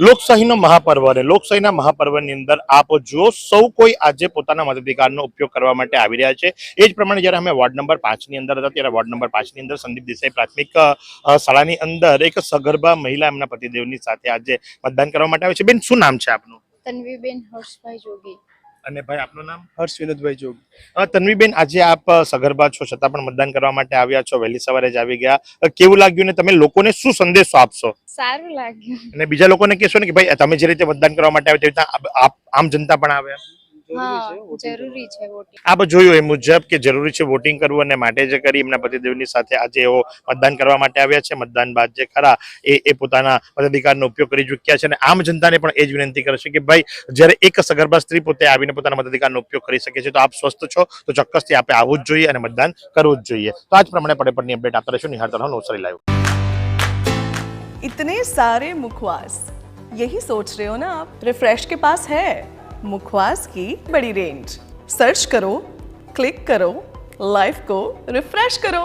લોકશાહીનો મહાપર્વ અને લોકશાહીના મહાપર્વની અંદર આપ જો સૌ કોઈ આજે પોતાના મતાધિકારનો ઉપયોગ કરવા માટે આવી રહ્યા છે। એ જ પ્રમાણે જ્યારે અમે વોર્ડ નંબર 5ની અંદર હતા ત્યારે વોર્ડ નંબર 5ની અંદર સંદીપ દેસાઈ પ્રાથમિક શાળાની અંદર એક સગર્ભા મહિલા એમના પતિદેવની સાથે આજે મતદાન કરવા માટે આવે છે। બેન, શું નામ છે આપનું? તન્વીબેન હર્ષભાઈ જોગી। અને ભાઈ, આપનું નામ? હર્ષ વિનોદભાઈ જોગ। તન્વીબેન, આજે આપ સગર્ભા છો છતાં પણ મતદાન કરવા માટે આવ્યા છો, વહેલી સવારે જ આવી ગયા, કેવું લાગ્યું ને તમે લોકોને શું સંદેશો આપશો? સારું લાગ્યું। અને બીજા લોકોને કહેશો ને કે ભાઈ તમે જે રીતે મતદાન કરવા માટે આવ્યા તેવી રીતના આમ જનતા પણ આવે? હા, જરૂરી છે વોટિંગ। આપ જોયું એ મુજબ કે જરૂરી છે વોટિંગ કરવું, અને માટે જે કરી એમના પતિદેવની સાથે આજે એઓ મતદાન કરવા માટે આવ્યા છે। મતદાન બાદ જે ખરા એ પોતાના મતાધિકારનો ઉપયોગ કરી ચૂક્યા છે, અને આમ જનતાને પણ એ જ વિનંતી કરશે કે ભાઈ જ્યારે એક સગર્ભા સ્ત્રી પોતે આવીને પોતાના મતાધિકારનો ઉપયોગ કરી શકે છે તો આપ સ્વસ્થ છો તો ચોક્કસથી આપે આવવું જ જોઈએ અને મતદાન કરવું જ જોઈએ। તો આ જ પ્રમાણે પડે અપડેટ આપતા રહીશું। નિહાળતા રહો નવસારી લાઈવ। इतने सारे मुखवास, यही सोच रहे हो ना आप? रिफ्रेश के पास है मुखवास की बड़ी रेंज। सर्च करो, क्लिक करो, लाइफ को रिफ्रेश करो।